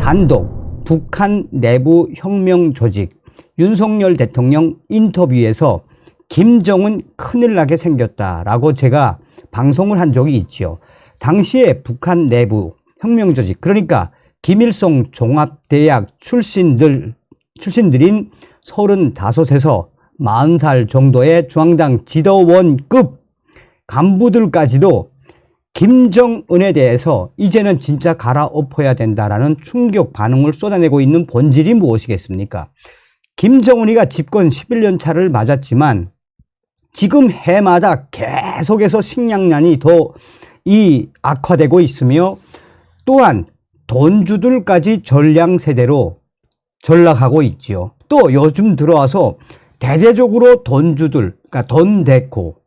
단독 북한 내부 혁명 조직 윤석열 대통령 인터뷰에서 김정은 큰일 나게 생겼다라고 제가 방송을 한 적이 있지요. 당시에 북한 내부 혁명 조직, 그러니까 김일성 종합대학 출신들인 35에서 40살 정도의 중앙당 지도원급 간부들까지도 김정은에 대해서 이제는 진짜 갈아엎어야 된다라는 충격 반응을 쏟아내고 있는 본질이 무엇이겠습니까? 김정은이가 집권 11년 차를 맞았지만 지금 해마다 계속해서 식량난이 더 악화되고 있으며, 또한 돈주들까지 전량 세대로 전락하고 있지요. 또 요즘 들어와서 대대적으로 돈주들, 그러니까 돈데코,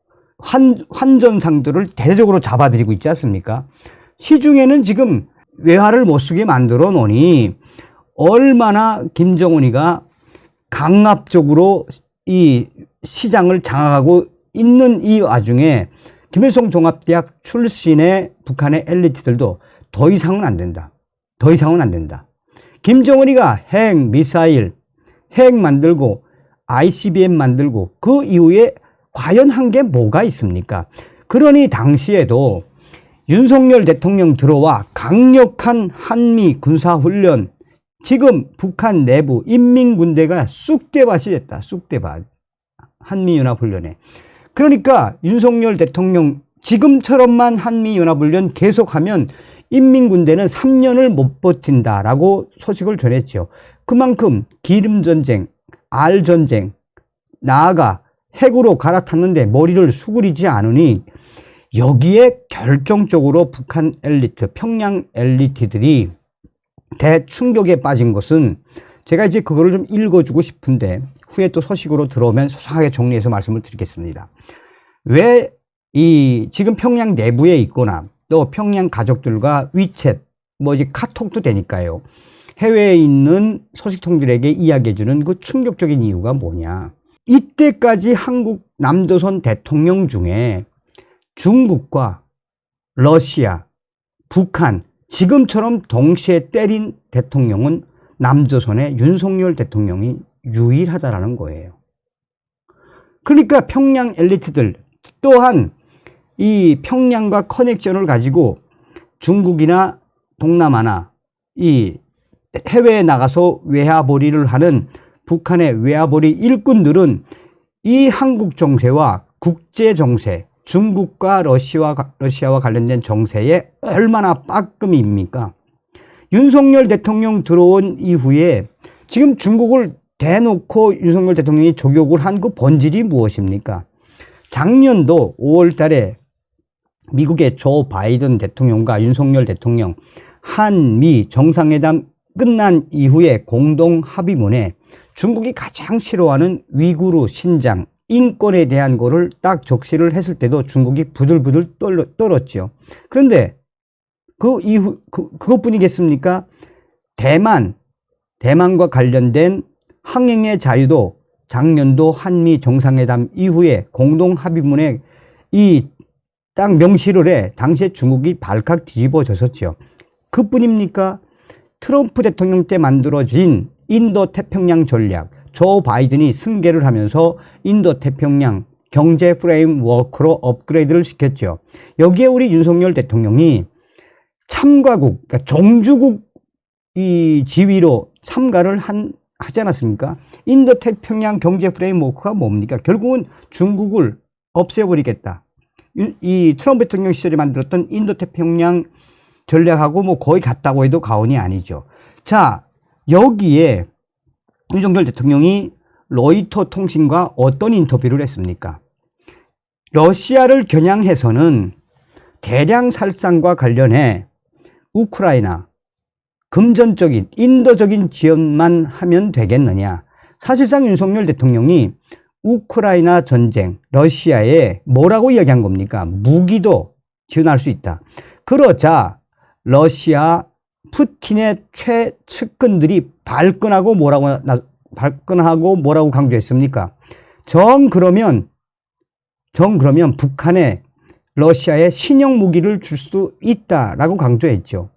환전상들을 대대적으로 잡아들이고 있지 않습니까? 시중에는 지금 외화를 못 쓰게 만들어 놓으니 얼마나 김정은이가 강압적으로 이 시장을 장악하고 있는 이 와중에 김일성 종합대학 출신의 북한의 엘리트들도 더 이상은 안 된다. 더 이상은 안 된다. 김정은이가 핵, 미사일, 핵 만들고 ICBM 만들고 그 이후에 과연 한 게 뭐가 있습니까? 그러니 당시에도 윤석열 대통령 들어와 강력한 한미 군사훈련, 지금 북한 내부 인민군대가 쑥대밭이 됐다. 쑥대밭. 한미연합훈련에. 그러니까 윤석열 대통령 지금처럼만 한미연합훈련 계속하면 인민군대는 3년을 못 버틴다라고 소식을 전했죠. 그만큼 기름전쟁, 알전쟁, 나아가 핵으로 갈아탔는데 머리를 수그리지 않으니 여기에 결정적으로 북한 엘리트, 평양 엘리트들이 대충격에 빠진 것은, 제가 이제 그거를 좀 읽어주고 싶은데 후에 또 소식으로 들어오면 소상하게 정리해서 말씀을 드리겠습니다. 왜 지금 평양 내부에 있거나 또 평양 가족들과 위챗, 이제 카톡도 되니까요, 해외에 있는 소식통들에게 이야기해주는 그 충격적인 이유가 뭐냐. 이때까지 한국 남조선 대통령 중에 중국과 러시아, 북한, 지금처럼 동시에 때린 대통령은 남조선의 윤석열 대통령이 유일하다라는 거예요. 그러니까 평양 엘리트들 또한 이 평양과 커넥션을 가지고 중국이나 동남아나 이 해외에 나가서 외화벌이를 하는 북한의 외화벌이 일꾼들은 이 한국 정세와 국제 정세, 중국과 러시아와 관련된 정세에 얼마나 빠끔입니까? 윤석열 대통령 들어온 이후에 지금 중국을 대놓고 윤석열 대통령이 조욕을 한 그 본질이 무엇입니까? 작년도 5월 달에 미국의 조 바이든 대통령과 윤석열 대통령 한미 정상회담 끝난 이후에 공동 합의문에 중국이 가장 싫어하는 위구르, 신장, 인권에 대한 거를 딱 적시를 했을 때도 중국이 부들부들 떨었죠. 그런데 그 이후, 그것뿐이겠습니까? 대만과 관련된 항행의 자유도 작년도 한미 정상회담 이후에 공동 합의문에 딱 명시를 해 당시에 중국이 발칵 뒤집어졌었죠. 그뿐입니까? 트럼프 대통령 때 만들어진 인도태평양 전략, 조 바이든이 승계를 하면서 인도태평양 경제 프레임워크로 업그레이드를 시켰죠. 여기에 우리 윤석열 대통령이 참가국, 그러니까 종주국 지위로 참가를 하지 않았습니까? 인도태평양 경제 프레임워크가 뭡니까? 결국은 중국을 없애버리겠다. 이 트럼프 대통령 시절에 만들었던 인도태평양 전략하고 거의 같다고 해도 과언이 아니죠. 자, 여기에 윤석열 대통령이 로이터 통신과 어떤 인터뷰를 했습니까? 러시아를 겨냥해서는 대량 살상과 관련해 우크라이나 금전적인 인도적인 지원만 하면 되겠느냐. 사실상 윤석열 대통령이 우크라이나 전쟁, 러시아에 뭐라고 이야기한 겁니까? 무기도 지원할 수 있다. 그러자 러시아 푸틴의 최측근들이 발끈하고 뭐라고 강조했습니까? 그러면 북한에 러시아에 신형 무기를 줄 수 있다라고 강조했죠.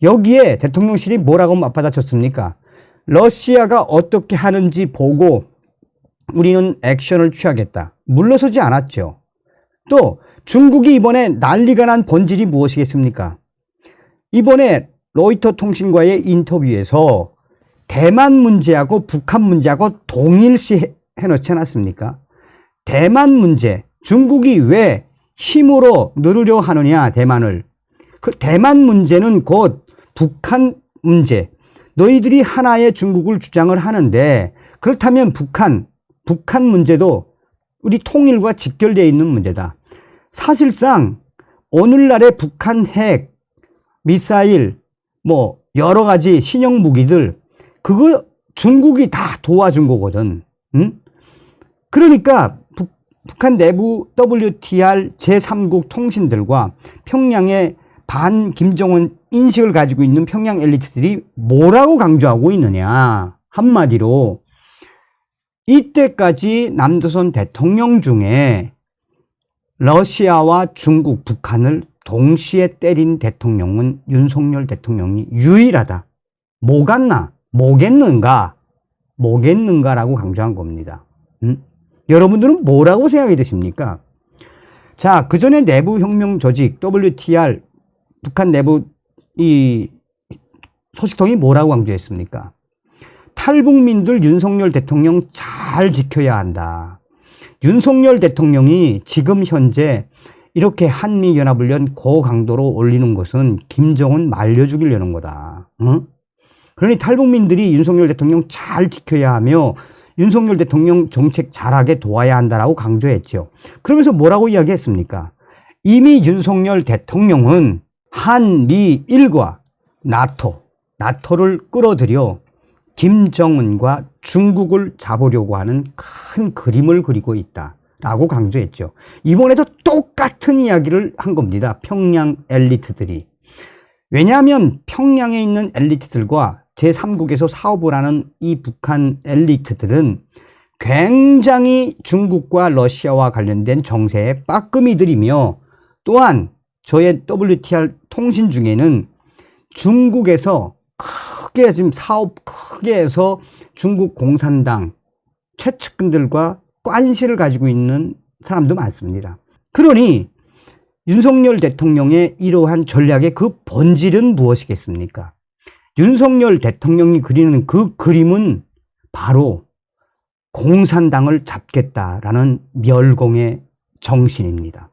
여기에 대통령실이 뭐라고 맞받아쳤습니까? 러시아가 어떻게 하는지 보고 우리는 액션을 취하겠다. 물러서지 않았죠. 또 중국이 이번에 난리가 난 본질이 무엇이겠습니까? 이번에 로이터 통신과의 인터뷰에서 대만 문제하고 북한 문제하고 동일시 해놓지 않았습니까? 대만 문제, 중국이 왜 힘으로 누르려 하느냐, 대만을. 그 대만 문제는 곧 북한 문제. 너희들이 하나의 중국을 주장을 하는데, 그렇다면 북한 문제도 우리 통일과 직결되어 있는 문제다. 사실상 오늘날의 북한 핵, 미사일, 뭐 여러 가지 신형 무기들, 그거 중국이 다 도와준 거거든. 응? 그러니까 북한 내부 WTR 제3국 통신들과 평양의 반 김정은 인식을 가지고 있는 평양 엘리트들이 뭐라고 강조하고 있느냐. 한마디로 이때까지 남조선 대통령 중에 러시아와 중국, 북한을 동시에 때린 대통령은 윤석열 대통령이 유일하다. 뭐겠는가라고 강조한 겁니다. 여러분들은 뭐라고 생각이 드십니까? 자, 그 전에 내부혁명 조직 WTR 북한 내부 이 소식통이 뭐라고 강조했습니까? 탈북민들 윤석열 대통령 잘 지켜야 한다. 윤석열 대통령이 지금 현재 이렇게 한미연합훈련 고강도로 올리는 것은 김정은 말려 죽이려는 거다. 응? 그러니 탈북민들이 윤석열 대통령 잘 지켜야 하며 윤석열 대통령 정책 잘하게 도와야 한다라고 강조했죠. 그러면서 뭐라고 이야기했습니까? 이미 윤석열 대통령은 한미일과 나토를 끌어들여 김정은과 중국을 잡으려고 하는 큰 그림을 그리고 있다라고 강조했죠. 이번에도 똑같은 이야기를 한 겁니다. 평양 엘리트들이. 왜냐하면 평양에 있는 엘리트들과 제3국에서 사업을 하는 이 북한 엘리트들은 굉장히 중국과 러시아와 관련된 정세의 빠끔이들이며, 또한 저의 WTR 통신 중에는 중국에서 크게 지금 사업 크게 해서 중국 공산당 최측근들과 관시를 가지고 있는 사람도 많습니다. 그러니 윤석열 대통령의 이러한 전략의 그 본질은 무엇이겠습니까? 윤석열 대통령이 그리는 그 그림은 바로 공산당을 잡겠다라는 멸공의 정신입니다.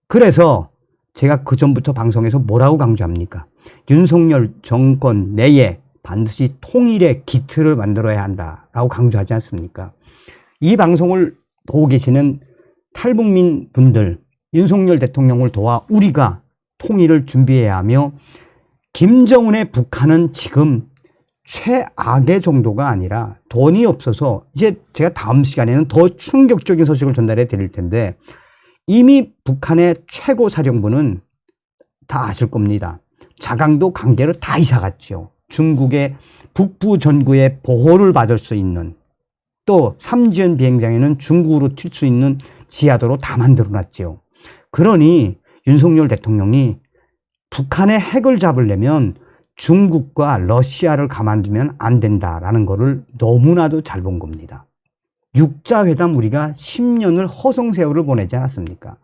그래서 제가 그전부터 방송에서 뭐라고 강조합니까? 윤석열 정권 내에 반드시 통일의 기틀을 만들어야 한다라고 강조하지 않습니까? 이 방송을 보고 계시는 탈북민 분들, 윤석열 대통령을 도와 우리가 통일을 준비해야 하며, 김정은의 북한은 지금 최악의 정도가 아니라 돈이 없어서, 이제 제가 다음 시간에는 더 충격적인 소식을 전달해 드릴 텐데, 이미 북한의 최고 사령부는 다 아실 겁니다. 자강도 강제로 다 이사 갔죠. 중국의 북부 전구의 보호를 받을 수 있는, 또 삼지연 비행장에는 중국으로 튈 수 있는 지하도로 다 만들어 놨죠. 그러니 윤석열 대통령이 북한의 핵을 잡으려면 중국과 러시아를 가만두면 안 된다라는 거를 너무나도 잘 본 겁니다. 육자회담 우리가 10년을 허송세월을 보내지 않았습니까?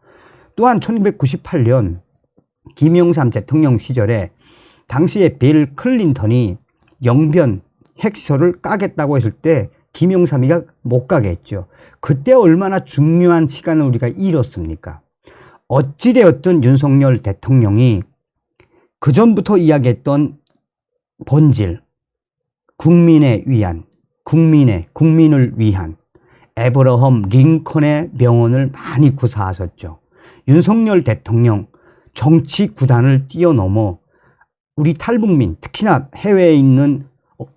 또한 1998년 김영삼 대통령 시절에 당시에 빌 클린턴이 영변 핵시설을 까겠다고 했을 때 김영삼이가 못 가게 했죠. 그때 얼마나 중요한 시간을 우리가 잃었습니까? 어찌되었든 윤석열 대통령이 그전부터 이야기했던 본질, 국민을 위한 에브러험 링컨의 명언을 많이 구사하셨죠. 윤석열 대통령 정치 구단을 뛰어넘어 우리 탈북민, 특히나 해외에 있는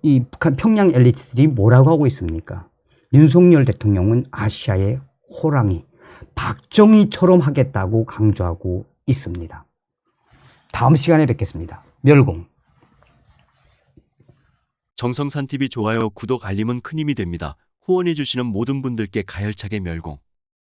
이 북한 평양 엘리트들이 뭐라고 하고 있습니까? 윤석열 대통령은 아시아의 호랑이, 박정희처럼 하겠다고 강조하고 있습니다. 다음 시간에 뵙겠습니다. 멸공. 정성산 TV 좋아요, 구독, 알림은 큰 힘이 됩니다. 후원해 주시는 모든 분들께 가열차게 멸공.